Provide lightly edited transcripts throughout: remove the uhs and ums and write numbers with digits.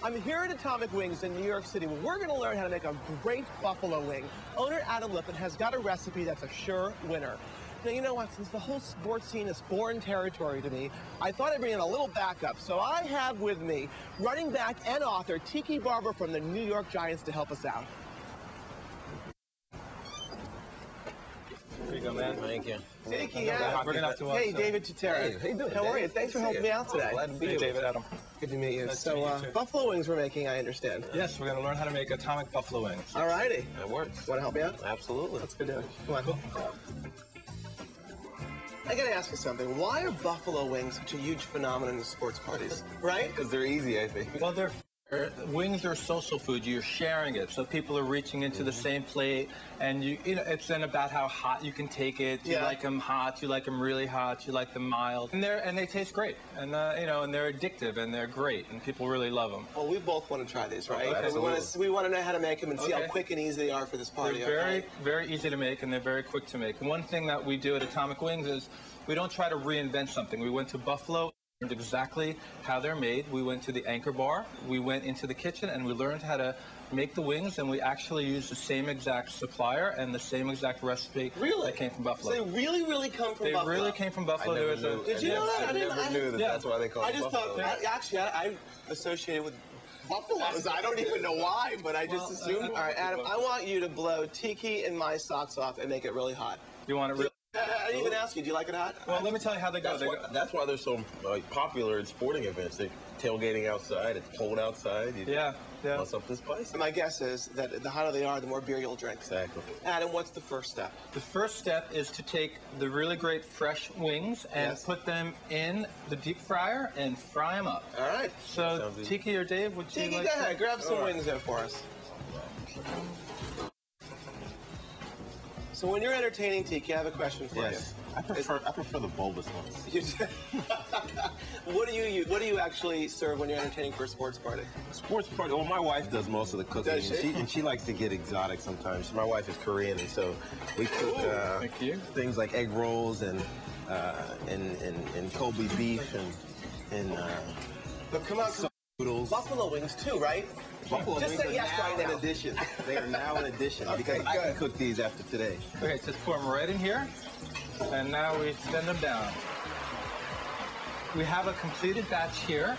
I'm here at Atomic Wings in New York City where we're going to learn how to make a great buffalo wing. Owner Adam Lippin has got a recipe that's a sure winner. Now, you know what? Since the whole sports scene is foreign territory to me, I thought I'd bring in a little backup. So I have with me running back and author Tiki Barber from the New York Giants to help us out. Here you go, man. Thank you. Tiki, yeah. We're gonna have to Hey, David Tutera. Hey, how you doing? How are you? Thanks for helping me out today. Glad to be here, David. Adam. Good to meet you. Nice So, to meet you. buffalo wings we're making, I understand. Yes, we're gonna learn how to make atomic buffalo wings. All righty. That works. Want to help me out? Absolutely. Let's go do it. Come on. I gotta ask you something. Why are buffalo wings such a huge phenomenon in sports parties? Right? Because they're easy, I think. Well, wings are social food. You're sharing it, so people are reaching into the same plate, and you know, it's then about how hot you can take it. You like them hot, you like them really hot, you like them mild, and they taste great, and you know, and they're addictive, and they're great, and people really love them. Well, we both want to try these, right? Absolutely. We want to know how to make them and see how quick and easy they are for this party. They're very easy to make, and they're very quick to make. One thing that we do at Atomic Wings is we don't try to reinvent something. We went to Buffalo, learned exactly how they're made. We went to the Anchor Bar, we went into the kitchen, and we learned how to make the wings, and we actually used the same exact supplier and the same exact recipe that came from Buffalo. So they really come from Buffalo? They really came from Buffalo. Did you know that? I never knew that. That's why they call it Buffalo. Actually, I associated with buffaloes. I don't even know why, but I just assumed. All right, Adam, I want you to blow Tiki and my socks off and make it really hot. You want it really? I didn't even ask you. Do you like it hot? Well, let me tell you how they go. That's why they're so popular in sporting events. They're tailgating outside. It's cold outside. You want something spicy. My guess is that the hotter they are, the more beer you'll drink. Exactly. Adam, what's the first step? The first step is to take the really great fresh wings and put them in the deep fryer and fry them up. All right. So, Tiki or Dave, would you Tiki, like go ahead. Grab some wings there for us. So when you're entertaining Tiki, I have a question for you. I prefer the bulbous ones. What do you actually serve when you're entertaining for a sports party? Sports party. Well, my wife does most of the cooking. Does she? And she likes to get exotic sometimes. My wife is Korean, and so we cook things like egg rolls and Kobe beef and but come on, noodles. Buffalo wings too, right? Buffalo Just wings say yes right now. in addition. They are now in addition because I can cook these after today. Okay, just pour them right in here, and now we send them down. We have a completed batch here,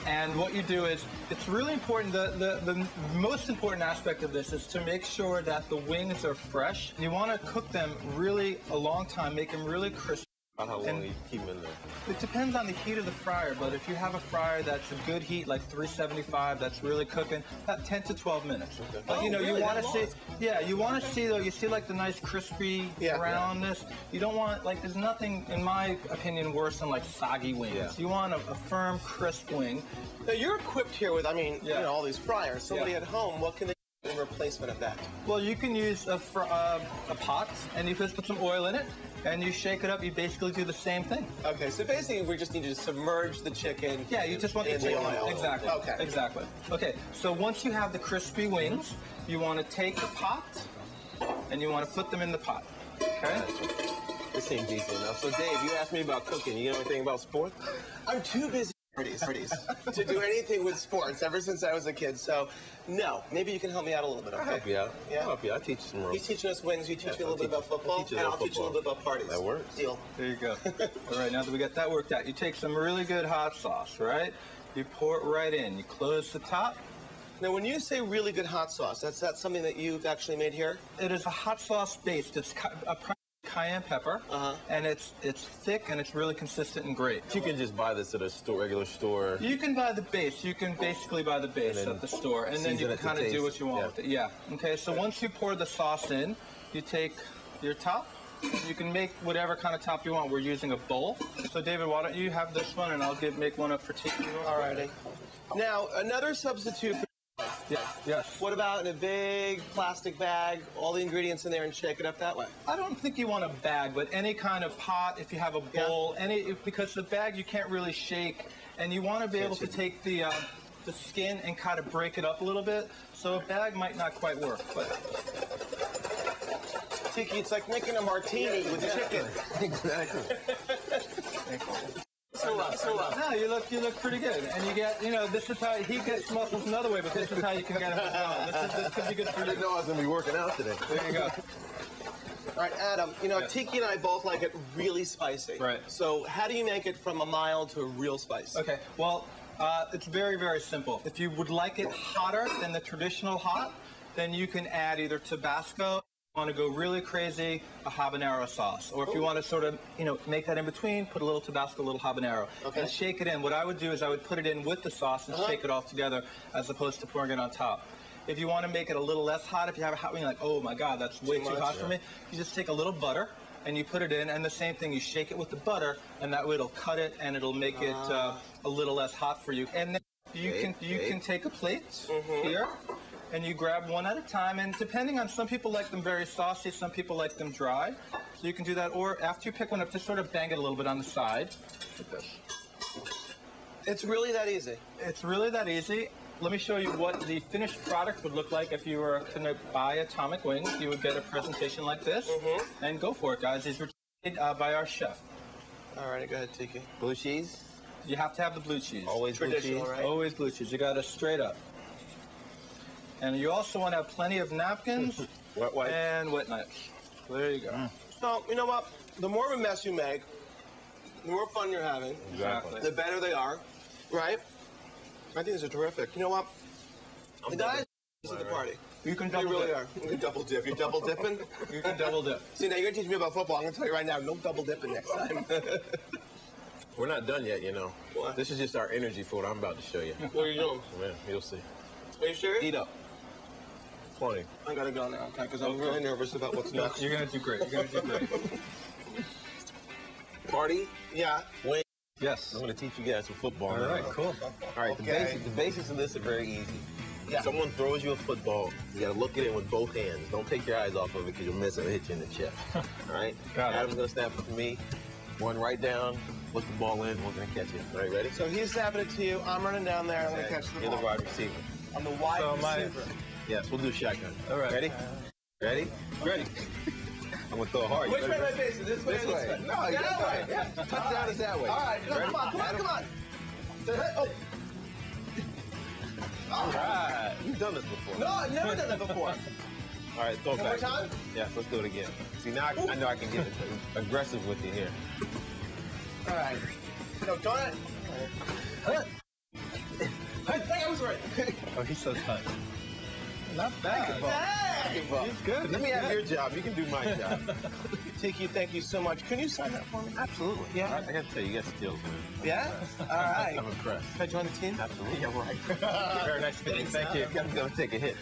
and what you do is, it's really important, the most important aspect of this is to make sure that the wings are fresh. You want to cook them really a long time, make them really crispy. How long you keep them in there? It depends on the heat of the fryer, but if you have a fryer that's a good heat, like 375, that's really cooking, about 10 to 12 minutes. But you know, you want to see, you want to see though, you see like the nice crispy brownness. You don't want, like, there's nothing, in my opinion, worse than like soggy wings. You want a firm, crisp wing. Now you're equipped here with, you know, all these fryers. Somebody at home, what can they do in replacement of that? Well, you can use a pot, and you just put some oil in it, and you shake it up. You basically do the same thing. Okay, so basically we just need to submerge the chicken. Yeah, you just want the chicken. Oil. Exactly. Okay. Exactly. Okay, so once you have the crispy wings, you want to take the pot, and you want to put them in the pot. Okay? This seems easy enough. So, Dave, you asked me about cooking. You know anything about sports? I'm too busy to do anything with sports ever since I was a kid. So, no. Maybe you can help me out a little bit, okay? I'll help you out. Yeah? I'll help you. I'll teach you some rules. He's teaching us wings. You teach me a little bit about football, and I'll teach you a little bit about parties. That works. Deal. There you go. All right, now that we got that worked out, you take some really good hot sauce, right? You pour it right in. You close the top. Now, when you say really good hot sauce, that's something that you've actually made here? It is a hot sauce based. It's a cayenne pepper, and it's thick and it's really consistent and great. You can just buy this at a regular store. You can buy the base. You can basically buy the base at the store, and then you can kind of do what you want with it. Yeah. Okay. So once you pour the sauce in, you take your top. You can make whatever kind of top you want. We're using a bowl. So David, why don't you have this one, and I'll make one up for Tiki. Alrighty. Now another substitute for. Yes. What about in a big plastic bag, all the ingredients in there, and shake it up that way? I don't think you want a bag, but any kind of pot, if you have a bowl, because the bag you can't really shake, and you want to be able to take the skin and kind of break it up a little bit, so a bag might not quite work. But Tiki, it's like making a martini with chicken. Exactly. so rough. No, you look pretty good. And you get, this is how he gets muscles another way, but this is how you can get them as well. This could be good for you. I didn't know I was going to be working out today. There you go. All right, Adam, Tiki and I both like it really spicy. Right. So how do you make it from a mild to a real spice? Okay, well, it's very, very simple. If you would like it hotter than the traditional hot, then you can add either Tabasco, if you want to go really crazy, a habanero sauce. Or if you want to sort of, make that in between, put a little Tabasco, a little habanero. Okay. And shake it in. What I would do is I would put it in with the sauce and shake it all together as opposed to pouring it on top. If you want to make it a little less hot, if you have a hot wing, like, oh my God, that's way too hot for me, you just take a little butter and you put it in, and the same thing, you shake it with the butter, and that way it'll cut it and it'll make it a little less hot for you. And then you can take a plate here, and you grab one at a time, and depending on, some people like them very saucy, some people like them dry, so you can do that, or after you pick one up, just sort of bang it a little bit on the side, like this. It's really that easy. It's really that easy. Let me show you what the finished product would look like if you were going to buy Atomic Wings. You would get a presentation like this, and go for it, guys. These were made by our chef. All right, go ahead, Tiki. Blue cheese? You have to have the blue cheese. Always blue cheese? Right? Always blue cheese. You got to straight up. And you also want to have plenty of napkins Wet wipes. and wet wipes. There you go. So, you know what? The more of a mess you make, the more fun you're having. Exactly. The better they are, right? I think these are terrific. You know what? The guys at the party. You can They double really dip. are. You can double dip. You're double dipping? You can double dip. See, now you're going to teach me about football. I'm going to tell you right now, no double dipping next time. We're not done yet, What? This is just our energy for what I'm about to show you. What are you doing? Man, you'll see. Are you serious? Eat up. Plenty. I got to go now, okay? Because I'm really nervous about what's No, next. you're going to do great. You're going to do great. Party? Yeah. Wing. Yes. I'm going to teach you guys some football. All right, cool. All right, Okay. the basics of this are very easy. Yeah. Someone throws you a football, you got to look at it with both hands. Don't take your eyes off of it because you'll miss it and hit you in the chest. All right? Got it. Adam's going to snap it to me. One right down, look the ball in, we're going to catch it. All right, ready? So he's snapping it to you. I'm running down there. I'm going to catch the You're the ball. wide receiver. I'm the wide So receiver. Yes, we'll do shotgun. All right. Ready? Ready? Ready. I'm going to throw it hard. You Which way better- am I facing? This way or this way? No, you That got way. that. Yeah. Touchdown is that way. All right. Ready? Come on. Oh. All right. You've done this before. No, I've never done that before. All right, throw it One more back. time? Yes, let's do it again. See, now I know I can get aggressive with you here. All right. No, don't it. I think I was right. Oh, he's so tight. Not bad. Hey! He's good. Let me have your job. You can do my job. Tiki, thank you so much. Can you sign that for me? Absolutely. Yeah. I got to tell you, you got skills, man. Yeah? All right. I'm impressed. Can I join the team? Absolutely. Yeah, right. Very nice to meet you. Thank you. I'm going to take a hit.